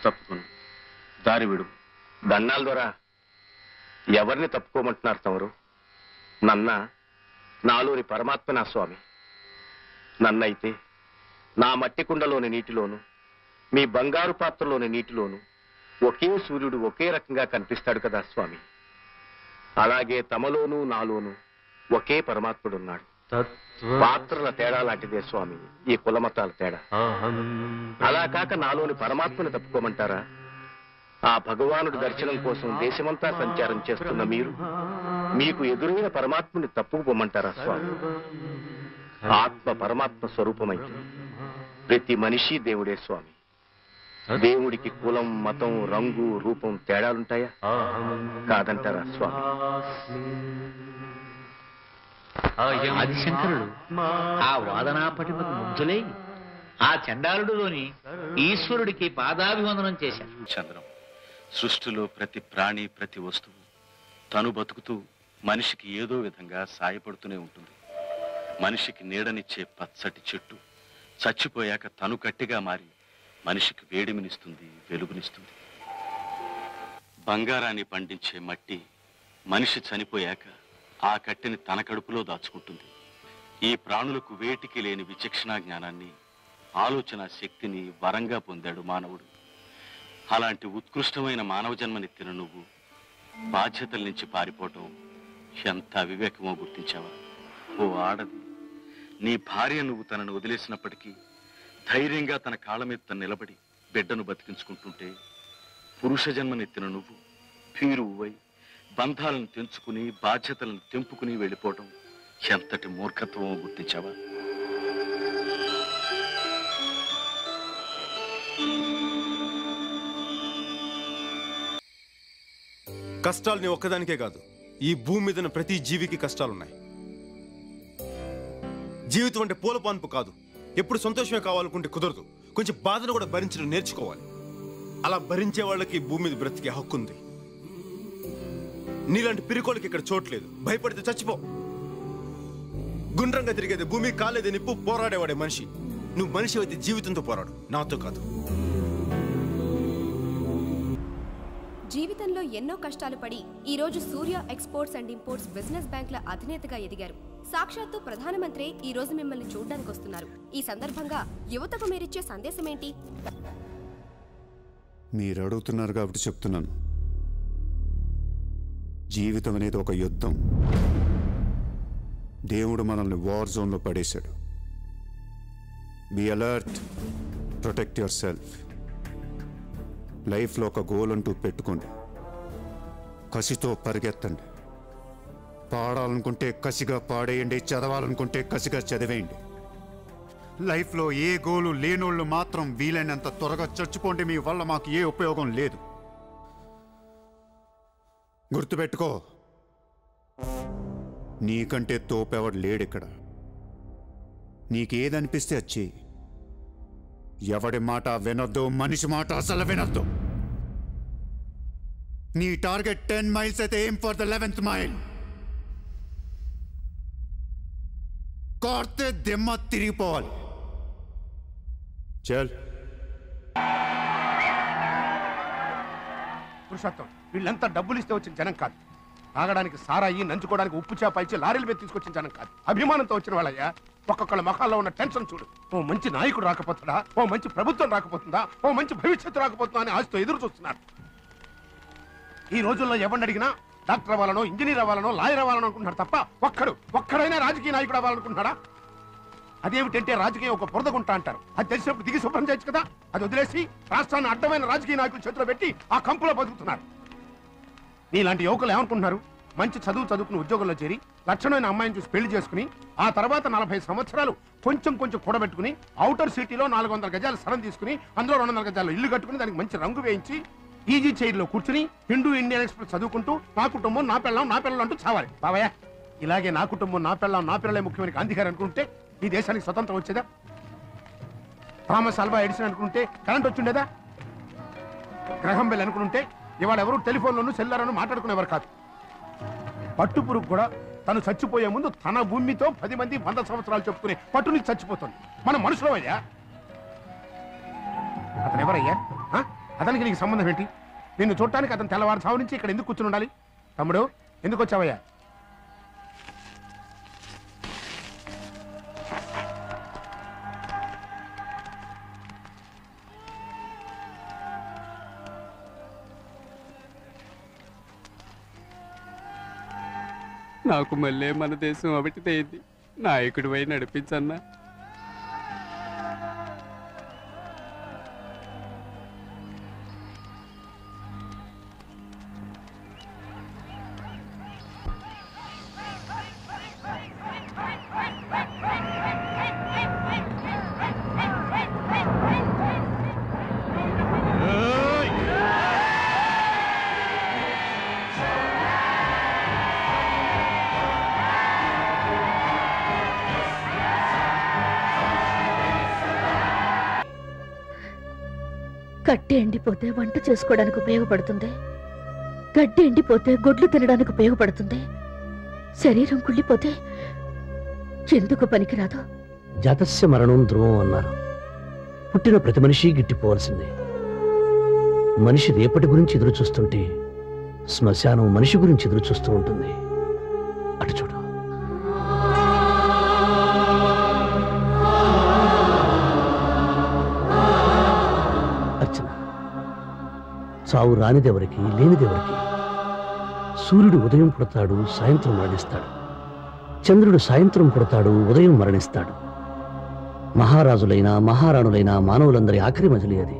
తప్పుకోను. దారి విడు. దండాల ద్వారా ఎవరిని తప్పుకోమంటున్నారు తమరు? నాలోని పరమాత్మ నా స్వామి. నన్నైతే నా మట్టి కుండలోని నీటిలోను, మీ బంగారు పాత్రలోని నీటిలోను ఒకే సూర్యుడు ఒకే రకంగా కనిపిస్తాడు కదా స్వామి. అలాగే తమలోనూ నాలోనూ ఒకే పరమాత్ముడున్నాడు. పాత్రల తేడా లాంటిదే స్వామి ఈ కులమతాల తేడా. అలా కాక నాలోని పరమాత్మని తప్పుకోమంటారా? ఆ భగవానుడి దర్శనం కోసం దేశమంతా సంచారం చేస్తున్న మీరు మీకు ఎదురైన పరమాత్మని తప్పుకుపోమంటారా స్వామి? ఆత్మ పరమాత్మ స్వరూపమైతే ప్రతి మనిషి దేవుడే స్వామి. దేవుడికి కులం, మతం, రంగు, రూపం తేడాలుంటాయా? కాదంటారా స్వామి? ఆదిశంకరుడు ఆ వాదనా పటిమకు ముగ్ధులై ఆ చండాలుడులోని ఈశ్వరుడికి పాదాభివందనం చేశారు. చంద్రం, సృష్టిలో ప్రతి ప్రాణి, ప్రతి వస్తువు తను బతుకుతూ మనిషికి ఏదో విధంగా సాయపడుతూనే ఉంటుంది. మనిషికి నీడనిచ్చే పచ్చటి చెట్టు చచ్చిపోయాక తను కట్టిగా మారి మనిషికి వేడిమినిస్తుంది, వెలుగునిస్తుంది. బంగారాన్ని పండించే మట్టి మనిషి చనిపోయాక ఆ కట్టెని తన కడుపులో దాచుకుంటుంది. ఈ ప్రాణులకు వేటికి లేని విచక్షణా జ్ఞానాన్ని, ఆలోచన శక్తిని వరంగా పొందాడు మానవుడు. అలాంటి ఉత్కృష్టమైన మానవ జన్మనెత్తిన నువ్వు బాధ్యతల నుంచి పారిపోవటం ఎంత అవివేకమో గుర్తించావా? ఓ ఆడది, నీ భార్య నువ్వు తనను వదిలేసినప్పటికీ ధైర్యంగా తన కాళ్ళ మీద తను నిలబడి బిడ్డను బతికించుకుంటుంటే, పురుష జన్మనెత్తిన నువ్వు భీరువై బంధాలను తెంచుకుని బాధ్యతలను తెంపుకుని వెళ్ళిపోవటం ఎంతటి మూర్ఖత్వమో గుర్తించావా? కష్టాలని ఒక్కదానికే కాదు, ఈ భూమి మీద ప్రతి జీవికి కష్టాలున్నాయి. జీవితం అంటే పూల పాన్పు కాదు. ఎప్పుడు సంతోషమే కావాలనుకుంటే కుదరదు. కొంచెం బాధను కూడా భరించడం నేర్చుకోవాలి. అలా భరించే వాళ్ళకి భూమి మీద బ్రతికే హక్కు ఉంది. నీలాంటి పిరికోళ్ళకి ఇక్కడ చోట్లేదు. భయపడితే చచ్చిపో. గుండ్రంగా తిరిగేది భూమి, కాలేదే నిప్పు, పోరాడేవాడే మనిషి. నువ్వు మనిషి అయితే జీవితంతో పోరాడు, నాతో కాదు. జీవితంలో ఎన్నో కష్టాలు పడి ఈ రోజు సూర్య ఎక్స్పోర్ట్స్ అండ్ ఇంపోర్ట్స్ బిజినెస్ బ్యాంక్ల అధినేతగా ఎదిగారు. సాక్షాత్తు ప్రధానమంత్రి ఈ రోజు మిమ్మల్ని చూడడానికి వస్తున్నారు. ఈ సందర్భంగా యువతకు మీరిచ్చే సందేశం ఏంటి? మీరు అడుగుతున్నారు కాబట్టి చెప్తున్నాను. జీవితం అనేది ఒక యుద్ధం. దేవుడు మనల్ని వార్ జోన్లో పడేశాడు. Be alert, protect yourself. లైఫ్లో ఒక గోల్ అంటూ పెట్టుకోండి. కసితో పరిగెత్తండి. పాడాలనుకుంటే కసిగా పాడేయండి, చదవాలనుకుంటే కసిగా చదివేయండి. లైఫ్లో ఏ గోలు లేనోళ్ళు మాత్రం వీలైనంత త్వరగా చచ్చిపోండి. మీ వల్ల మాకు ఏ ఉపయోగం లేదు. గుర్తుపెట్టుకో, నీకంటే తోపెవడు లేడిక్కడ. నీకేదనిపిస్తే వచ్చి ఎవడి మాట వినొద్దు, మనిషి మాట అసలు వినొద్దు. నీ టార్గెట్ 10 మైల్స్ అయితే aim for the 11th mile. కార్తే దిమ్మ తిరిగిపోవాలి. చల్. పురుషోత్తం, వీళ్ళంతా డబ్బులు ఇస్తే వచ్చిన జనం కాదు. తాగడానికి సారాయి, నంచుకోవడానికి ఉప్పు చేప ఇచ్చి లారీల మీద తీసుకొచ్చిన జనం కాదు. అభిమానంతో వచ్చిన వాళ్ళయ్యా. ఒక్కొక్కళ్ళ ముఖాల్లో ఉన్న టెన్షన్ చూడు. ఓ మంచి నాయకుడు రాకపోతుందా, ఓ మంచి ప్రభుత్వం రాకపోతుందా, ఓ మంచి భవిష్యత్తు రాకపోతుందా అని ఆశతో ఎదురు చూస్తున్నారు. ఈ రోజుల్లో ఎవరిని అడిగినా డాక్టర్ అవ్వాలనో, ఇంజనీర్ అవ్వాలనో, లాయర్ అవ్వాలనో అనుకుంటున్నారు తప్ప ఒక్కడైనా రాజకీయ నాయకుడు అవ్వాలనుకుంటున్నాడా? అదేమిటంటే రాజకీయం ఒక బురదగుంట అంటారు. అది తెలిసినప్పుడు దిగి శుభ్రం చేయొచ్చు కదా. అది వదిలేసి రాష్ట్రాన్ని అడ్డమైన రాజకీయ నాయకుల చేతిలో పెట్టి ఆ కంపులో బతుకుతున్నారు. నీలాంటి యువకులు ఏమనుకుంటున్నారు? మంచి చదువుకుని ఉద్యోగంలో చేరి లక్షణమైన అమ్మాయిని చూసి పెళ్లి చేసుకుని ఆ తర్వాత 40 సంవత్సరాలు కొంచెం కూడబెట్టుకుని ఔటర్ సిటీలో 400 గజాల స్థలం తీసుకుని అందులో 200 గజాల్లో ఇల్లు కట్టుకుని దానికి మంచి రంగు వేయించి ఈజీ చైర్లో కూర్చుని హిందూ ఇండియన్ ఎక్స్ప్రెస్ చదువుకుంటూ నా కుటుంబం నా పిల్లం అంటూ చావాలి. బావయ్య, ఇలాగే నా కుటుంబం నా పిల్లలే ముఖ్యమైన గాంధీ గారు అనుకుంటే ఈ దేశానికి స్వతంత్రం వచ్చేదా? థామస్ ఆల్వా ఎడిసన్ అనుకుంటే కరెంట్ వచ్చిండేదా? గ్రహం బెల్ అనుకుంటే ఇవాళ ఎవరు టెలిఫోన్లోనూ సెల్లారను మాట్లాడుకునేవారు కాదు. పట్టుపురుగు కూడా తను చచ్చిపోయే ముందు తన భూమితో 10 మంది 100 సంవత్సరాలు చెప్పుకునే పట్టుని చచ్చిపోతుంది. మన మనుషులు అయ్యా. అతను ఎవరయ్యా? అతనికి నీకు సంబంధం ఏంటి? నిన్ను చూడటానికి అతను తెల్లవారుజాము నుంచి ఇక్కడ ఎందుకు కూర్చుని ఉండాలి? తమ్ముడు, ఎందుకు వచ్చావయ్యా? నాకు మళ్ళీ మన దేశం అవిటిదైంది. నాయకుడి వై నడిపించన్నా. కట్టె ఎండిపోతే వంట చేసుకోవడానికి ఉపయోగపడుతుంది, గడ్డి ఎండిపోతే గొడ్లు తినడానికి ఉపయోగపడుతుంది, శరీరం కుళ్ళిపోతే ఎందుకు పనికిరాదు? జాతస్య మరణం ధ్రువం అన్నారు. పుట్టిన ప్రతి మనిషి గిట్టిపోవాల్సిందే. మనిషి రేపటి గురించి ఎదురు చూస్తుంటే శ్మశానం మనిషి గురించి ఎదురు చూస్తూ ఉంటుంది. అటు చూడు. అర్చన, చావు రానిదెవరికి, లేనిదెవరికి? సూర్యుడు ఉదయం పుడతాడు, సాయంత్రం మరణిస్తాడు. చంద్రుడు సాయంత్రం పుడతాడు, ఉదయం మరణిస్తాడు. మహారాజులైనా మహారాణులైనా మానవులందరి ఆఖరి మజిలీ అది.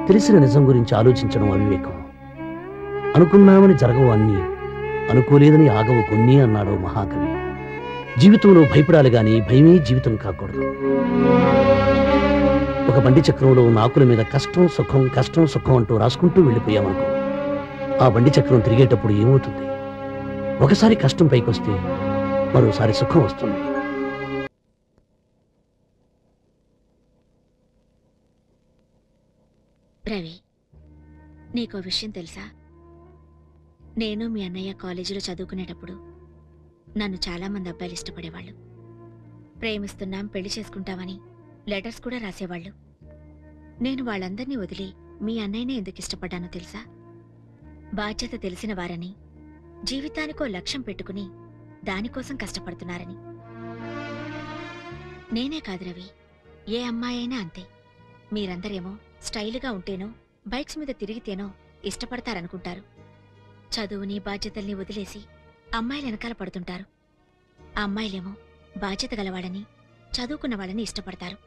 తెలిసిన నిజం గురించి ఆలోచించడం అవివేకం. అనుకున్నామని జరగవు అన్నీ, అనుకోలేదని ఆగవు కొన్ని అన్నాడు మహాకవి. జీవితంలో భయపడాలి గాని భయమే జీవితం కాకూడదు. ఒక బండి చక్రంలో నాకుల మీద కష్టం సుఖం కష్టం సుఖం అంటూ రాసుకుంటూ వెళ్ళిపోయామనుకో, ఆ బండి చక్రం తిరిగేటప్పుడు ఏమవుతుంది? ఒకసారి కష్టం పైకొస్తే మరోసారి సుఖం వస్తుంది. రవి, నీకో విషయం తెలుసా? నేను మీ అన్నయ్య కాలేజీలో చదువుకునేటప్పుడు నన్ను చాలామంది అబ్బాయిలు ఇష్టపడేవాళ్ళు. ప్రేమిస్తున్నాం, పెళ్లి చేసుకుంటామని లెటర్స్ కూడా రాసేవాళ్ళు. నేను వాళ్ళందరినీ వదిలి మీ అన్నయ్యనే ఎందుకు ఇష్టపడ్డానో తెలుసా? బాధ్యత తెలిసిన వారని, జీవితానికో లక్ష్యం పెట్టుకుని దానికోసం కష్టపడుతున్నారని. నేనే కాదు రవి, ఏ అమ్మాయి అయినా అంతే. మీరందరేమో స్టైలుగా ఉంటేనో బైక్స్ మీద తిరిగితేనో ఇష్టపడతారనుకుంటారు. చదువుని బాధ్యతల్ని వదిలేసి అమ్మాయిల వెనకాల పడుతుంటారు. ఆ అమ్మాయిలేమో బాధ్యత గలవాళ్ళని, చదువుకున్న వాళ్ళని ఇష్టపడతారు.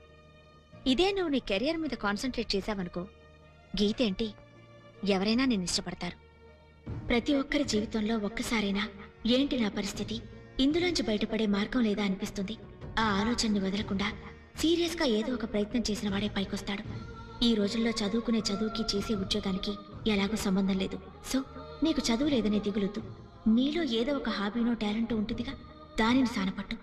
ఇదే నువ్వు నీ కెరియర్ మీద కాన్సన్ట్రేట్ చేశావనుకో, గీతేంటి ఎవరైనా నేను ఇష్టపడతారు. ప్రతి ఒక్కరి జీవితంలో ఒక్కసారైనా ఏంటి నా పరిస్థితి, ఇందులోంచి బయటపడే మార్గం లేదా అనిపిస్తుంది. ఆ ఆలోచనని వదలకుండా సీరియస్గా ఏదో ఒక ప్రయత్నం చేసిన వాడే పైకొస్తాడు. ఈ రోజుల్లో చదువుకునే చదువుకి చేసే ఉద్యోగానికి ఎలాగో సంబంధం లేదు. సో నీకు చదువు లేదనే దిగులుద్దు. నీలో ఏదో ఒక హాబీనో టాలెంట్ ఉంటుందిగా, దానిని సానపట్టు.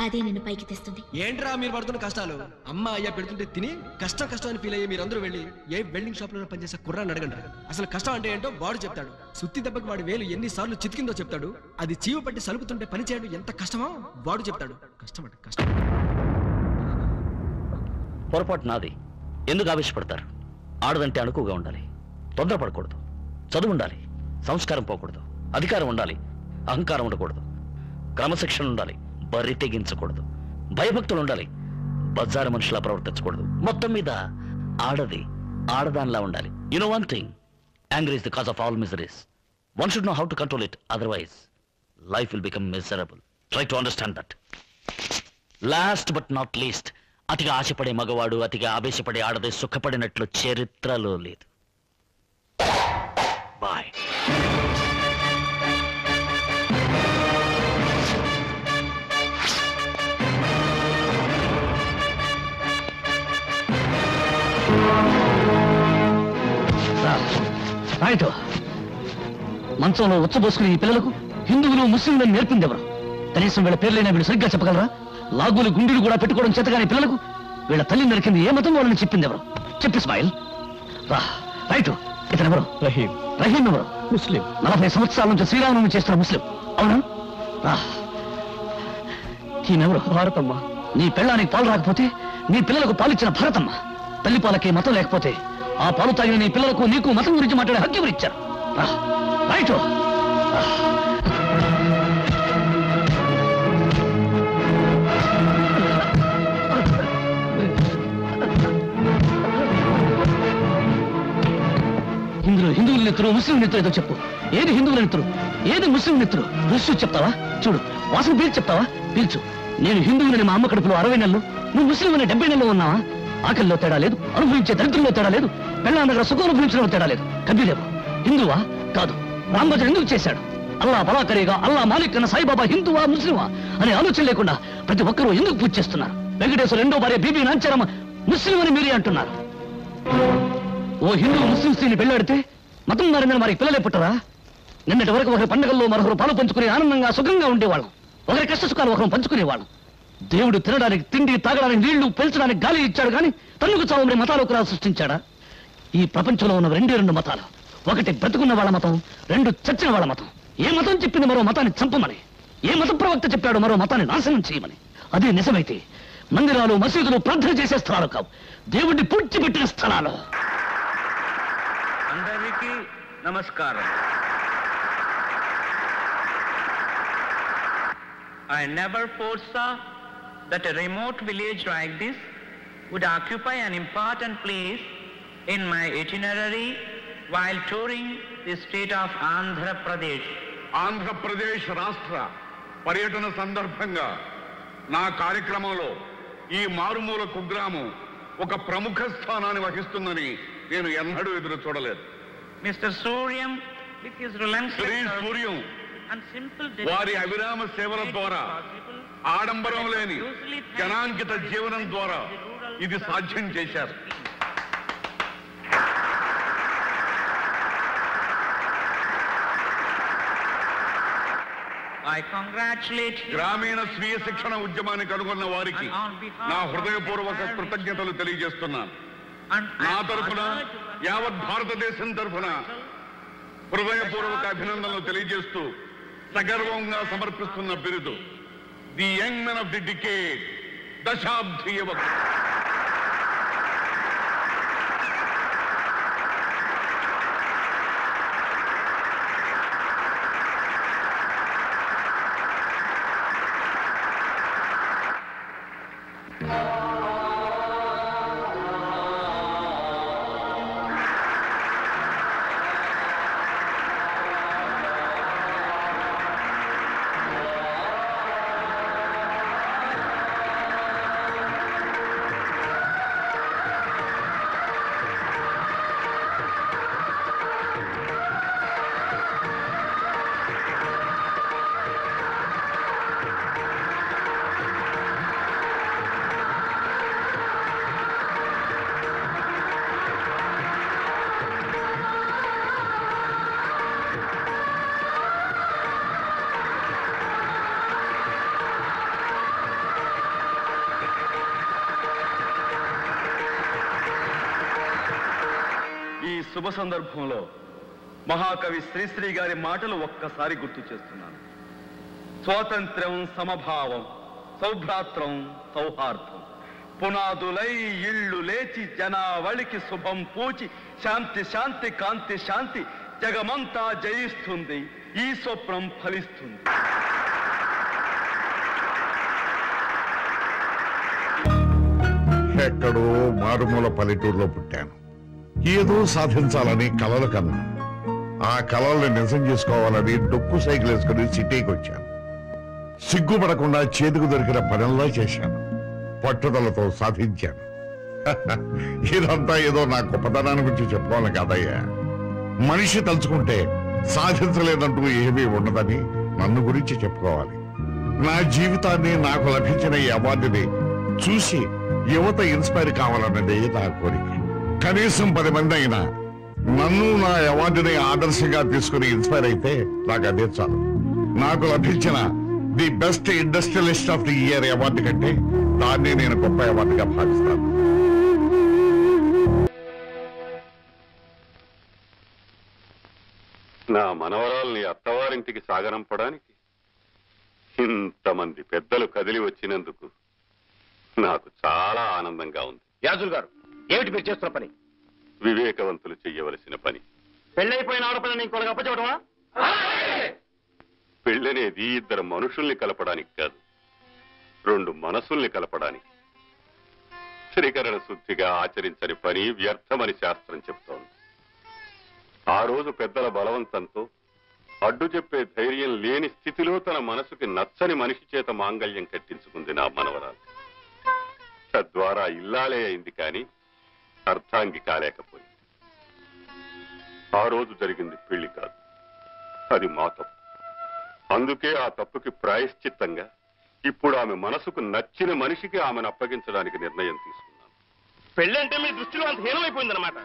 అదే నిన్ను పైకి తెస్తుంది. ఏంట్రా మీరు పడుతున్న కష్టాలు? అమ్మ అయ్యా పెడుతుంటే తిని కష్టం కష్టం అని ఫీల్ అయ్యి మీరందరూ వెళ్ళి ఏ వెల్డింగ్ షాప్ లో పనిచేసే కుర్రాన్ని అడగండి. అసలు కష్టం అంటే ఏంటో వాడు చెప్తాడు. సుత్తి దెబ్బకి వాడి వేలు ఎన్నిసార్లు చితికిందో చెప్తాడు. అది చీవ పట్టి సలుపుతుంటే పని చేయడం ఎంత కష్టమో వాడు చెప్తాడు. కష్టం అంటే కష్టం. పొరపాటు నాది. ఎందుకు ఆవేశపడతారు? ఆడదంటే అణుకుగా ఉండాలి, తొందరపడకూడదు, చదువు ఉండాలి, సంస్కారం పోకూడదు, అధికారం ఉండాలి, అహంకారం ఉండకూడదు, క్రమశిక్షణ ఉండాలి, బరి తెగించకూడదు, భయభక్తులు ఉండాలి, బజారు మనుషులా ప్రవర్తించకూడదు. మొత్తం మీద ఆడది ఆడదానిలా ఉండాలి. You know one thing, anger is the cause of all miseries. One should know how to control it, otherwise life will become miserable. Try to understand that. Last but not least, అతిగా ఆశపడే మగవాడు, అతిగా ఆవేశపడే ఆడది సుఖపడినట్లు చరిత్రలో లేదు. Bye. Right. మంచంలో ఉచ్చబోసుకుని ఈ పిల్లలకు హిందువులు ముస్లింలను నేర్పింది ఎవరు? కనీసం వీళ్ళ పేర్లైనా వీళ్ళు సరిగ్గా చెప్పగలరా? లాగులు గుండెలు కూడా పెట్టుకోవడం చేతగాని పిల్లలకు వీళ్ళ తల్లి నరికింది ఏ మతం వాళ్ళని చెప్పింది ఎవరు? చెప్పి స్మైల్. రైట్. ఇతను ఎవరు? రహీం. రహీం ఎవరు? ముస్లిం. 40 సంవత్సరాల నుంచి శ్రీరామనవమి చేస్తున్న ముస్లిం. అవునా? ఈమెవరు? భారతమ్మ. నీ పెళ్ళానికి పాలు రాకపోతే నీ పిల్లలకు పాలిచ్చిన భారతమ్మ. తల్లి పాలకి మతం లేకపోతే ఆ పాలు తాగిన నీ పిల్లలకు నీకు మతం గురించి మాట్లాడే హక్కు ఎవరు ఇచ్చారు? రైట్. ఇందులో హిందువుల నెత్తురు, ముస్లిం నెత్తురు ఏదో చెప్పు. ఏది హిందువుల నెత్తురు, ఏది ముస్లిం నెత్తురు? రుస్సు చెప్తావా? చూడు, వాసన పీల్చి చెప్తావా? పీల్చు. నేను హిందువులని మా అమ్మ కడుపులో 60 నెలలు, నువ్వు ముస్లిం అని 70 నెలలు ఉన్నావా? ఆకలిలో తేడా లేదు, అనుభవించే దరిద్రంలో తేడా లేదు, పెళ్ళాం దగ్గర సుఖం అనుభవించడంలో తేడా లేదు. కబీలేవు హిందువా? కాదు. రాంభజన్ ఎందుకు చేశాడు? అల్లా బలాకరేగా, అల్లా మాలిక్ అన్న సాయిబాబా హిందువా ముస్లిమా అనే ఆలోచన లేకుండా ప్రతి ఒక్కరూ ఎందుకు పూజ చేస్తున్నారు? వెంకటేశ్వర రెండో భార్య బీబీ నాంచారమ్మ ముస్లిం అని మీరే అంటున్నారు. ఓ హిందువు ముస్లిం స్త్రీని పెళ్ళాడితే మతం మారిందని వారికి పిల్లలే పుట్టరా? నిన్నటి వరకు ఒకరి పండుగల్లో మరొకరు పాలు పంచుకుని ఆనందంగా సుఖంగా ఉండేవాళ్ళం. ఒకరి కష్ట సుఖాలు ఒకరు పంచుకునేవాళ్ళం. దేవుడు తినడానికి తిండి, తాగడానికి నీళ్లు, పెంచడానికి గాలి ఇచ్చాడు కానీ తన్నుకు చావమని మతాలు ఒకరా సృష్టించాడా? ఈ ప్రపంచంలో ఉన్న 2 మతాలు. ఒకటి బ్రతుకున్న వాళ్ళ మతం, 2 చచ్చిన వాళ్ళ మతం. ఏ మతం చెప్పింది మరో మతాన్ని చంపమని? ఏ మత ప్రవక్త చెప్పాడు మరో మతాన్ని నాశనం చేయమని? అదే నిజమైతే మందిరాలు, మసీదులు ప్రార్థన చేసే స్థలాలు కావు, దేవుడిని పూడ్చిపెట్టిన స్థలాలు. అందరికీ నమస్కారం. I never foresaw that a remote village like this would occupy an important place in my itinerary while touring the state of Andhra Pradesh. Andhra Pradesh రాష్ట్ర పర్యటన సందర్భంగా నా కార్యక్రమంలో ఈ మారుమూల కుగ్రామం ఒక ప్రముఖ స్థానాన్ని వహిస్తుందని నేను ఎన్నడూ ఎదురు చూడలేదు. Mr. Suryam, with his relentless Shri Suryam and simple వారి అవిరామ సేవల ద్వారా, ఆడంబరం లేని జనాంకిత జీవనం ద్వారా ఇది సాధ్యం చేశారు. I congratulate you. గ్రామీణ స్వీయ శిక్షణ ఉద్యమాన్ని కనుగొన్న వారికి నా హృదయపూర్వక కృతజ్ఞతలు తెలియజేస్తున్నాను. నా తరఫున, యావత్ భారతదేశం తరఫున హృదయపూర్వక అభినందనలు తెలియజేస్తూ సగర్వంగా సమర్పిస్తున్న బిరుదు the young men of the decade, దశాబ్ది యువకుడు. ఈ శుభ సందర్భంలో మహాకవి శ్రీశ్రీ గారి మాటలు ఒక్కసారి గుర్తు చేస్తున్నాను. స్వాతంత్ర్యం, సమభావం, సౌభ్రాత్రం, సౌహార్దం పునాదులై ఇళ్ళు లేచి జనావళికి శుభం పూచి శాంతి శాంతి కాంతి శాంతి జగమంతా జయిస్తుంది, ఈ స్వప్నం ఫలిస్తుంది. ఎక్కడో మారుమూల పల్లెటూరులో పుట్టాను. ఏదో సాధించాలని కలలు కన్నా. ఆ కలల్ని నిజం చేసుకోవాలని డొక్కు సైకిల్ వేసుకుని సిటీకి వచ్చాను. సిగ్గుపడకుండా చేతికి దొరికిన పనుల్లో చేశాను, పట్టుదలతో సాధించాను. ఇదంతా ఏదో నా గొప్పతనాన్ని గురించి చెప్పుకోవాలి కాదయ్యా. మనిషి తలుచుకుంటే సాధించలేదంటూ ఏమీ ఉండదని నన్ను గురించి చెప్పుకోవాలి. నా జీవితాన్ని, నాకు లభించిన ఈ అవార్డుని చూసి యువత ఇన్స్పైర్ కావాలన్నదే నా కోరిక. కనీసం 10 మంది అయినా నన్ను, నా అవార్డుని ఆదర్శంగా తీసుకుని ఇన్స్పైర్ అయితే నాకు అదే చాలు. నాకు లభించిన the best industrialist of the year award కంటే దాన్ని నేను గొప్ప అవార్డుగా భావిస్తాను. నా మనవరాల్ని అత్తవారింటికి సాగనంపడానికి ఇంతమంది పెద్దలు కదిలి వచ్చినందుకు నాకు చాలా ఆనందంగా ఉంది. యాజుల్ గారు, ఏమిటి మీరు చేస్తున్న పని? వివేకవంతులు చెయ్యవలసిన పని. పెళ్ళైపోయిన ఆడపిల్లని ఇంకోళ్ళకి అప్పచెప్పడమా? పెళ్ళనేది ఇద్దరు మనుషుల్ని కలపడానికి కాదు, రెండు మనసుల్ని కలపడానికి. శ్రీకరణ శుద్ధిగా ఆచరించని పని వ్యర్థమని శాస్త్రం చెప్తోంది. ఆ రోజు పెద్దల బలవంతంతో అడ్డు చెప్పే ధైర్యం లేని స్థితిలో తన మనసుకి నచ్చని మనిషి చేత మాంగళ్యం కట్టించుకుంది నా మనవరాలు. తద్వారా ఇల్లాలే అయింది కానీ అర్థాంగి కాలేకపోయింది. ఆ రోజు జరిగింది పెళ్లి కాదు, అది మా తప్పు. అందుకే ఆ తప్పుకి ప్రాయశ్చిత్తంగా ఇప్పుడు ఆమె మనసుకు నచ్చిన మనిషికి ఆమెను అప్పగించడానికి నిర్ణయం తీసుకున్నాను. పెళ్ళంటే మీ దృష్టిలో అంత హీనమైపోయిందన్నమాట.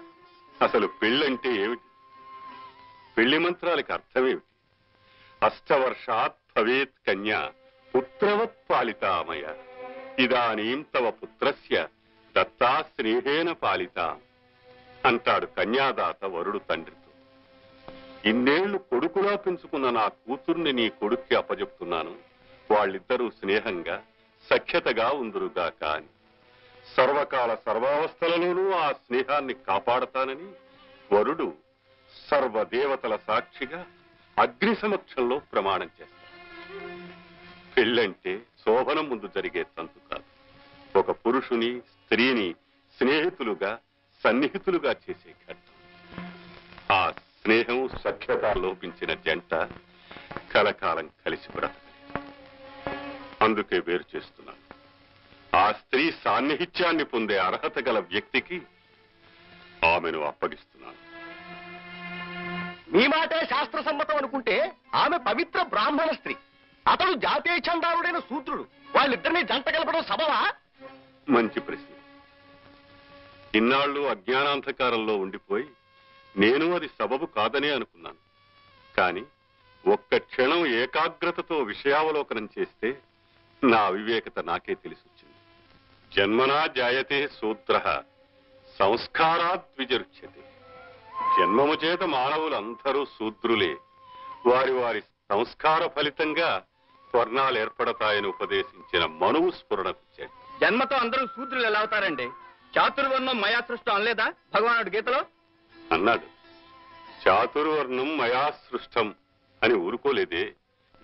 అసలు పెళ్ళంటే ఏమిటి? పెళ్లి మంత్రాలకి అర్థమేమిటి? అష్టవర్షాత్ భవేత్ కన్యా పుత్రవత్ పాలితామయ ఇదానీం తవ పుత్రస్య దత్తా స్నేహేన పాలిత అంటాడు కన్యాదాత వరుడు తండ్రితో. ఇన్నేళ్లు కొడుకులా పెంచుకున్న నా కూతుర్ని నీ కొడుక్కి అప్పజెప్తున్నాను, వాళ్ళిద్దరూ స్నేహంగా సఖ్యతగా ఉందురుగాక అని. సర్వకాల సర్వావస్థలలోనూ ఆ స్నేహాన్ని కాపాడతానని వరుడు సర్వదేవతల సాక్షిగా అగ్ని సమక్షంలో ప్రమాణం చేస్తాడు. పెళ్ళంటే శోభనం ముందు జరిగే తంతు కాదు, ఒక పురుషుని స్త్రీని స్నేహితులుగా సన్నిహితులుగా చేసే ఘట్టం. ఆ స్నేహం సఖ్యత లోపించిన జంట కలకాలం కలిసి బ్రతకలేదు. అందుకే వేరు చేస్తున్నాను. ఆ స్త్రీ సాన్నిహిత్యాన్ని పొందే అర్హత గల వ్యక్తికి ఆమెను అప్పగిస్తున్నాను. మీ మాటే శాస్త్ర సమ్మతం అనుకుంటే ఆమె పవిత్ర బ్రాహ్మణ స్త్రీ, అతడు జాతీయ చందారుడైన శూద్రుడు. వాళ్ళిద్దరినీ జంట కలపడం సబవా? మంచి ప్రశ్న. ఇన్నాళ్ళు అజ్ఞానాంధకారంలో ఉండిపోయి నేను అది సబబు కాదనే అనుకున్నాను. కానీ ఒక్క క్షణం ఏకాగ్రతతో విషయావలోకనం చేస్తే నా అవివేకత నాకే తెలిసొచ్చింది. జన్మనా జాయతే శూద్రః సంస్కారాత్ విజరుచ్యతే. జన్మము చేత మానవులందరూ శూద్రులే, వారి వారి సంస్కార ఫలితంగా వర్ణాలు ఏర్పడతాయని ఉపదేశించిన మనువు స్ఫురణకొచ్చాడు. జన్మతో అందరూ శూద్రులు ఎలా అవుతారండి? చాతుర్వర్ణం మయా సృష్టం అనలేదా భగవానుడు గీతలో? అన్నాడు. చాతుర్వర్ణం మయా సృష్టం అని ఊరుకోలేదే,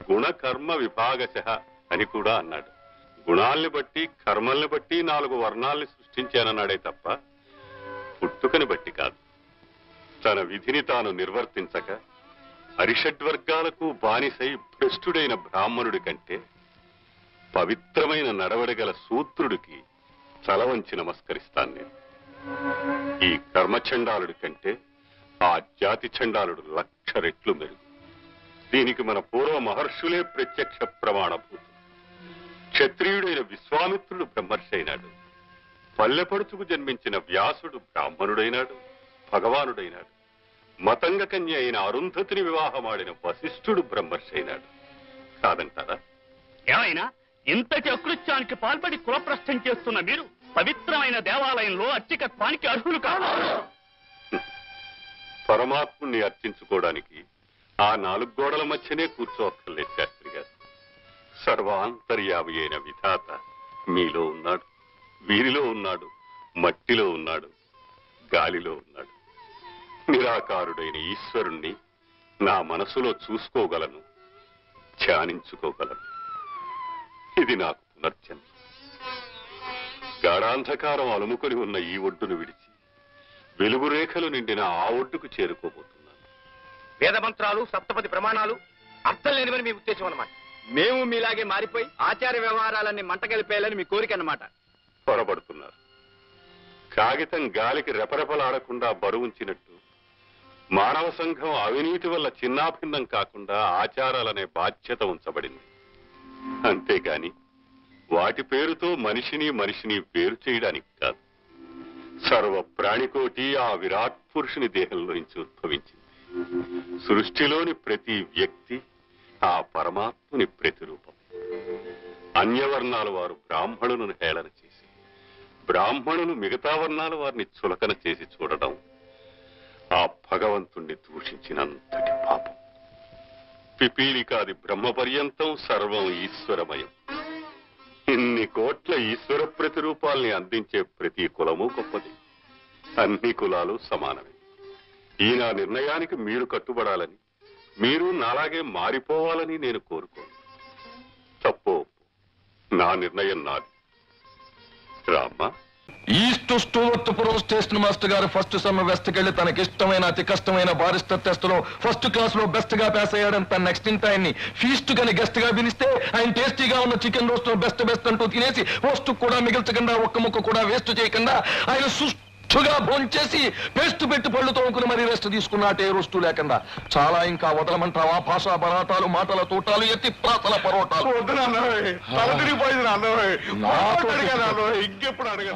గుణకర్మ విభాగశః అని కూడా అన్నాడు. గుణాల్ని బట్టి కర్మల్ని బట్టి 4 వర్ణాల్ని సృష్టించానన్నాడే తప్ప పుట్టుకని బట్టి కాదు. తన విధిని తాను నిర్వర్తించక అరిషడ్వర్గాలకు బానిసై భ్రష్టుడైన బ్రాహ్మణుడి కంటే పవిత్రమైన నడవడిగల శూద్రుడికి తల వంచి నమస్కరిస్తాను నేను. ఈ కర్మచండాలుడి కంటే ఆ జాతి చండాలుడు 1,00,000 రెట్లు మెరుగు. దీనికి మన పూర్వ మహర్షులే ప్రత్యక్ష ప్రమాణభూతులు. క్షత్రియుడైన విశ్వామిత్రుడు బ్రహ్మర్షి అయినాడు, పల్లెపడుచుకు జన్మించిన వ్యాసుడు బ్రాహ్మణుడైనాడు, భగవానుడైనాడు, మతంగ కన్య అయిన అరుంధతిని వివాహమాడిన వశిష్ఠుడు బ్రహ్మర్షి అయినాడు. కాదంటారా? ఏమైనా ఇంతటి అకృత్యానికి పాల్పడి కులప్రస్థం చేస్తున్న మీరు పవిత్రమైన దేవాలయంలో అర్చకత్వానికి అర్హులు కాదు. పరమాత్ముణ్ణి అర్చించుకోవడానికి ఆ 4 గోడల మధ్యనే కూర్చోక్కర్లేదు శాస్త్రి గారు. సర్వాంతర్యామి అయిన విధాత మీలో ఉన్నాడు, వీరిలో ఉన్నాడు, మట్టిలో ఉన్నాడు, గాలిలో ఉన్నాడు. నిరాకారుడైన ఈశ్వరుణ్ణి నా మనసులో చూసుకోగలను, ధ్యానించుకోగలను. ఇది నాకు పునర్జన్మ. గాఢాంధకారం అలుముకొని ఉన్న ఈ ఒడ్డును విడిచి వెలుగు రేఖలు నిండిన ఆ ఒడ్డుకు చేరుకోబోతున్నాను. వేదమంత్రాలు సప్తపది ప్రమాణాలు అర్థం లేనివని మీ ఉద్దేశం అన్నమాట. మేము మీలాగే మారిపోయి ఆచార వ్యవహారాలన్నీ మంటగలిపేయాలని మీ కోరిక అన్నమాట. పొరపడుతున్నారు. కాగితం గాలికి రెపరెపలాడకుండా బరువుంచినట్టు మానవ సంఘం అవినీతి వల్ల చిన్నాభిన్నం కాకుండా ఆచారాలనే బాధ్యత ఉంచబడింది. అంతేగాని వాటి పేరుతో మనిషిని వేరు చేయడానికి కాదు. సర్వ ప్రాణికోటి ఆ విరాట్ పురుషుని దేహంలోంచి ఉద్భవించింది. సృష్టిలోని ప్రతి వ్యక్తి ఆ పరమాత్ముని ప్రతిరూపం. అన్యవర్ణాల వారు బ్రాహ్మణులను హేళన చేసి, బ్రాహ్మణులు మిగతా వర్ణాల వారిని చులకన చేసి చూడడం ఆ భగవంతుణ్ణి దూషించినంతటి పాపం. పిపీలికాది బ్రహ్మ పర్యంతం సర్వం ఈశ్వరమయం. ఇన్ని కోట్ల ఈశ్వర ప్రతిరూపాల్ని అందించే ప్రతి కులము గొప్పది. అన్ని కులాలు సమానమే. ఈ నా నిర్ణయానికి మీరు కట్టుబడాలని, మీరు నాలాగే మారిపోవాలని నేను కోరుకోను. తప్పో నా నిర్ణయం నాది. రామ్మా. ఈస్ట్ స్టూవర్ట్పురం స్టేషన్ మాస్టర్ గారు ఫస్ట్ సమ్మర్ వెస్ట్ కెళ్లి తనకి ఇష్టమైన అతి కష్టమైన బారిస్టర్ టెస్ట్ లో ఫస్ట్ క్లాస్ లో బెస్ట్ గా పాస్ అయ్యాడని తన నెక్స్ట్ ఇంట ఆయన్ని ఫీస్ట్ గాని గెస్ట్ గా పిలిస్తే ఆయన టేస్టీగా ఉన్న చికెన్ రోస్ట్ బెస్ట్ అంటూ తినేసి రోస్ట్ కూడా మిగిల్చకుండా ఒక్క ముక్క కూడా వేస్ట్ చేయకుండా ఆయన సుష్టుగా భోంచేసి పేస్ట్ పెట్టి పళ్ళు తోముకుని మరీ రెస్ట్ తీసుకున్నట్టే రోస్టు లేకుండా. చాలా ఇంకా వదలమంటావా? భాషా బరాటాలు, మాటల తోటాలు, ఎత్తి ప్రాతల పరోటాలు. ఇంకెప్పుడు అడగ